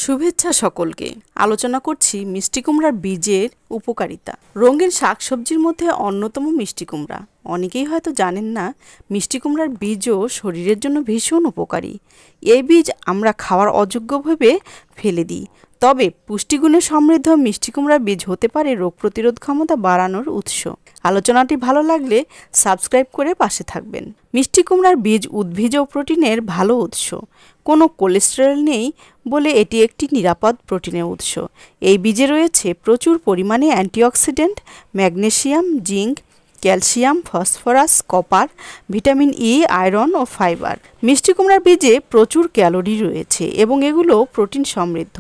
শুভেচ্ছা সকলকে। আলোচনা করছি মিষ্টি কুমড়ার বীজের উপকারিতা। রঙিন শাকসবজির মধ্যে অন্যতম মিষ্টি কুমড়া। অনেকেই হয়তো জানেন না মিষ্টি কুমড়ার বীজও শরীরের জন্য ভীষণ উপকারী। এই বীজ আমরা খাওয়ার অযোগ্য ভেবে ফেলে দিই, তবে পুষ্টিগুণে সমৃদ্ধ মিষ্টি কুমড়ার বীজ হতে পারে রোগ প্রতিরোধ ক্ষমতা বাড়ানোর উৎস। আলোচনাটি ভালো লাগলে সাবস্ক্রাইব করে পাশে থাকবেন। মিষ্টি কুমড়ার বীজ উদ্ভিজ ও প্রোটিনের ভালো উৎস। কোনো কোলেস্টেরল নেই বলে এটি একটি নিরাপদ প্রোটিনের উৎস। এই বীজে রয়েছে প্রচুর পরিমাণে antioxidant, magnesium, zinc, calcium, phosphorus, copper, vitamin E, iron ও ফাইবার। মিষ্টি কুমড়ার বীজে প্রচুর ক্যালোরি রয়েছে এবং এগুলো প্রোটিন সমৃদ্ধ।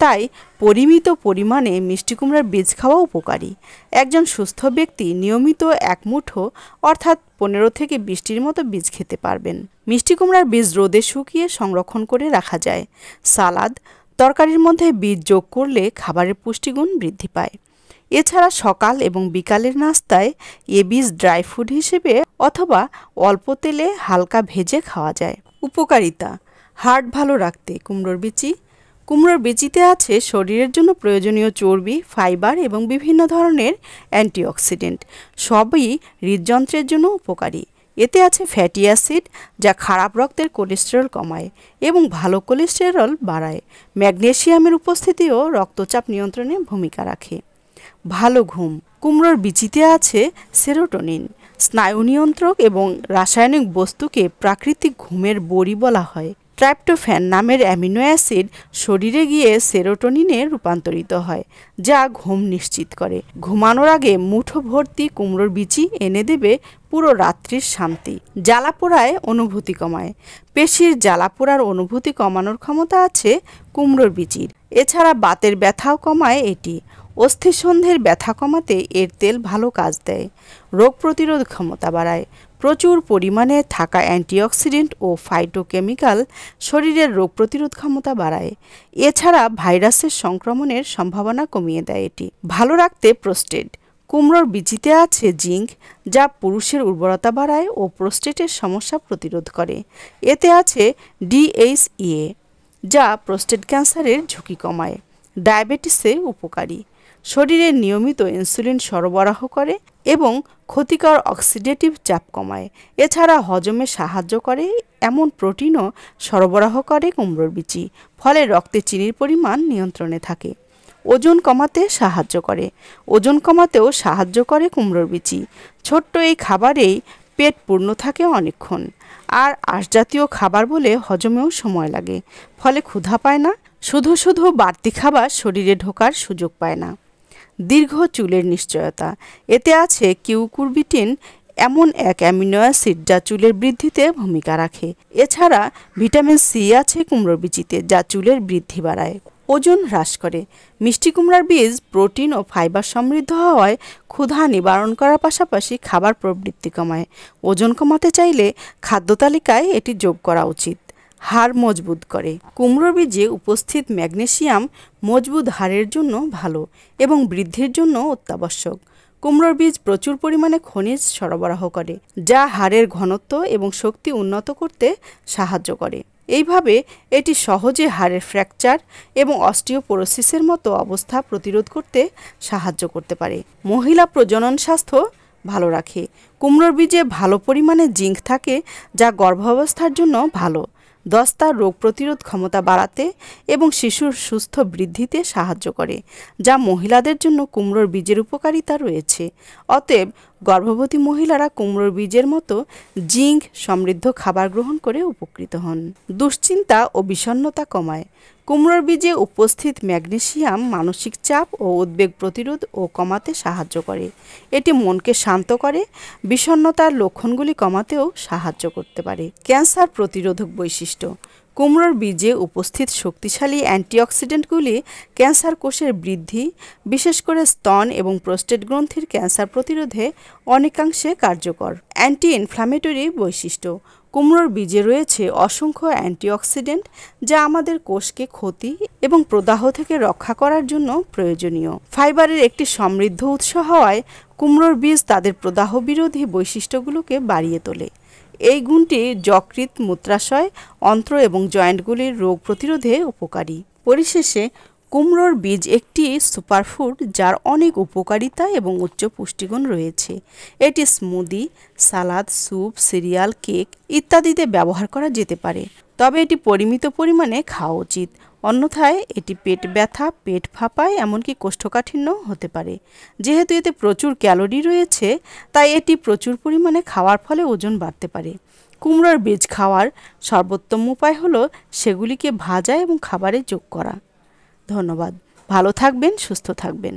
তাই পরিমিত পরিমাণে মিষ্টি কুমড়ার বীজ খাওয়া উপকারী। একজন সুস্থ ব্যক্তি নিয়মিত এক মুঠো অর্থাৎ 15 থেকে 20টির মতো বীজ খেতে পারবেন। মিষ্টি কুমড়ার বীজ রোদে শুকিয়ে সংরক্ষণ করে রাখা যায়। সালাদ, তরকারির মধ্যে বীজ যোগ করলে খাবারের পুষ্টিগুণ বৃদ্ধি পায়। এছাড়া সকাল এবং বিকালের নাস্তায় এ বীজ ড্রাই ফ্রুট হিসেবে অথবা অল্প তেলে হালকা ভেজে খাওয়া যায়। উপকারিতা: হার্ট ভালো রাখতে কুমড়োর বিচি। কুমড়োর বিচিতে আছে শরীরের জন্য প্রয়োজনীয় চর্বি, ফাইবার এবং বিভিন্ন ধরনের অ্যান্টিঅক্সিডেন্ট। সবই হৃদযন্ত্রের জন্য উপকারী। এতে আছে ফ্যাটি অ্যাসিড, যা খারাপ রক্তের কোলেস্টেরল কমায় এবং ভালো কোলেস্টেরল বাড়ায়। ম্যাগনেসিয়ামের উপস্থিতিও রক্তচাপ নিয়ন্ত্রণে ভূমিকা রাখে। ভালো ঘুম। কুমড়োর বিচিতে আছে সেরোটোনিন, স্নায়ু নিয়ন্ত্রক এবং রাসায়নিক বস্তুকে প্রাকৃতিক ঘুমের বড়ি বলা হয়। ট্রাইপ্টোফ্যান নামের অ্যামিনো অ্যাসিড শরীরে গিয়ে সেরোটোনিনে রূপান্তরিত হয়, যা ঘুম নিশ্চিত করে। ঘুমানোর আগে মুঠো ভর্তি কুমড়োর বিচি এনে দেবে পুরো রাত্রির শান্তি। জ্বালাপোড়ায় অনুভূতি কমায়। পেশির জ্বালাপোড়ার অনুভূতি কমানোর ক্ষমতা আছে কুমড়োর বিচির। এছাড়া বাতের ব্যথাও কমায় এটি। অস্থিসন্ধির ব্যথা কমাতে এর তেল ভালো কাজ দেয়। রোগ প্রতিরোধ ক্ষমতা বাড়ায়। প্রচুর পরিমাণে থাকা অ্যান্টিঅক্সিডেন্ট ও ফাইটোকেমিক্যাল শরীরের রোগ প্রতিরোধ ক্ষমতা বাড়ায়। এছাড়া ভাইরাসের সংক্রমণের সম্ভাবনা কমিয়ে দেয় এটি। ভালো রাখতে প্রোস্টেট। কুমড়োর বিচিতে আছে জিঙ্ক, যা পুরুষের উর্বরতা বাড়ায় ও প্রোস্টেটের সমস্যা প্রতিরোধ করে। এতে আছে DHEA, যা প্রোস্টেট ক্যান্সারের ঝুঁকি কমায়। ডায়াবেটিসে উপকারী। শরীরে নিয়মিত ইনসুলিন সরবরাহ করে এবং ক্ষতিকর অক্সিডেটিভ চাপ কমায়। এছাড়া হজমে সাহায্য করে এমন প্রোটিনও সরবরাহ করে কুমড়োর বিচি, ফলে রক্তে চিনির পরিমাণ নিয়ন্ত্রণে থাকে। ওজন কমাতে সাহায্য করে। ওজন কমাতেও সাহায্য করে কুমড়োর বিচি। ছোট্ট এই খাবারেই পেট পূর্ণ থাকে অনেকক্ষণ। আর আঁশজাতীয় খাবার বলে হজমেও সময় লাগে, ফলে ক্ষুধা পায় না। শুধু শুধু বাড়তি খাবার শরীরে ঢোকার সুযোগ পায় না। দীর্ঘ চুলের নিশ্চয়তা। এতে আছে কিউকুরবিটিন, এমন এক অ্যামিনো অ্যাসিড যা চুলের বৃদ্ধিতে ভূমিকা রাখে। এছাড়া ভিটামিন সি আছে কুমড়োর বিচিতে, যা চুলের বৃদ্ধি বাড়ায়। ওজন হ্রাস করে। মিষ্টি কুমড়ার বীজ প্রোটিন ও ফাইবার সমৃদ্ধ হওয়ায় ক্ষুধা নিবারণ করার পাশাপাশি খাবার প্রবৃত্তি কমায়। ওজন কমাতে চাইলে খাদ্য তালিকায় এটি যোগ করা উচিত। হাড় মজবুত করে। কুমড়োর বীজে উপস্থিত ম্যাগনেসিয়াম মজবুত হাড়ের জন্য ভালো এবং বৃদ্ধির জন্য অত্যাবশ্যক। কুমড়োর বীজ প্রচুর পরিমাণে খনিজ সরবরাহ করে, যা হাড়ের ঘনত্ব এবং শক্তি উন্নত করতে সাহায্য করে। এইভাবে এটি সহজে হাড়ের ফ্র্যাকচার এবং অস্টিওপোরোসিসের মতো অবস্থা প্রতিরোধ করতে সাহায্য করতে পারে। মহিলা প্রজনন স্বাস্থ্য ভালো রাখে। কুমড়োর বীজে ভালো পরিমাণে জিঙ্ক থাকে, যা গর্ভাবস্থার জন্য ভালো। দস্তা রোগ প্রতিরোধ ক্ষমতা বাড়াতে এবং শিশুর সুস্থ বৃদ্ধিতে সাহায্য করে, যা মহিলাদের জন্য কুমড়োর বীজের উপকারিতা রয়েছে। অতএব গর্ভবতী মহিলারা কুমড়োর বীজের মতো জিঙ্ক সমৃদ্ধ খাবার গ্রহণ করে উপকৃত হন। দুশ্চিন্তা ও বিষণ্ণতা কমায়। কুমড়োর বীজে উপস্থিত ম্যাগনেসিয়াম মানসিক চাপ ও উদ্বেগ প্রতিরোধ ও কমাতে সাহায্য করে। এটি মনকে শান্ত করে। বিষণ্ণতার লক্ষণগুলি কমাতেও সাহায্য করতে পারে। ক্যান্সার প্রতিরোধক বৈশিষ্ট্য। কুমড়োর বীজে উপস্থিত শক্তিশালী অ্যান্টিঅক্সিডেন্টগুলি ক্যান্সার কোষের বৃদ্ধি, বিশেষ করে স্তন এবং প্রোস্টেট গ্রন্থির ক্যান্সার প্রতিরোধে অনেকাংশে কার্যকর। অ্যান্টি ইনফ্ল্যামেটরি বৈশিষ্ট্য। কুমড়োর বীজে রয়েছে অসংখ্য অ্যান্টিঅক্সিডেন্ট, যা আমাদের কোষকে ক্ষতি এবং প্রদাহ থেকে রক্ষা করার জন্য প্রয়োজনীয়। ফাইবারের একটি সমৃদ্ধ উৎস হওয়ায় কুমড়োর বীজ তাদের প্রদাহ বিরোধী বৈশিষ্ট্যগুলোকে বাড়িয়ে তোলে। এই গুণটি যকৃৎ, মূত্রাশয়, অন্ত্র এবং জয়েন্টগুলির রোগ প্রতিরোধে উপকারী। পরিশেষে কুমড়োর বীজ একটি সুপারফুড যার অনেক উপকারিতা এবং উচ্চ পুষ্টিগুণ রয়েছে। এটি স্মুদি, সালাদ, স্যুপ, সিরিয়াল, কেক ইত্যাদিতে ব্যবহার করা যেতে পারে, তবে এটি পরিমিত পরিমাণে খাওয়া উচিত, অন্যথায় এটি পেট ব্যথা, পেট ফাঁপায়, এমনকি কোষ্ঠকাঠিন্য হতে পারে। যেহেতু এতে প্রচুর ক্যালোরি রয়েছে, তাই এটি প্রচুর পরিমাণে খাওয়ার ফলে ওজন বাড়তে পারে। কুমড়োর বীজ খাওয়ার সর্বোত্তম উপায় হলো সেগুলিকে ভাজা এবং খাবারে যোগ করা। ধন্যবাদ। ভালো থাকবেন, সুস্থ থাকবেন।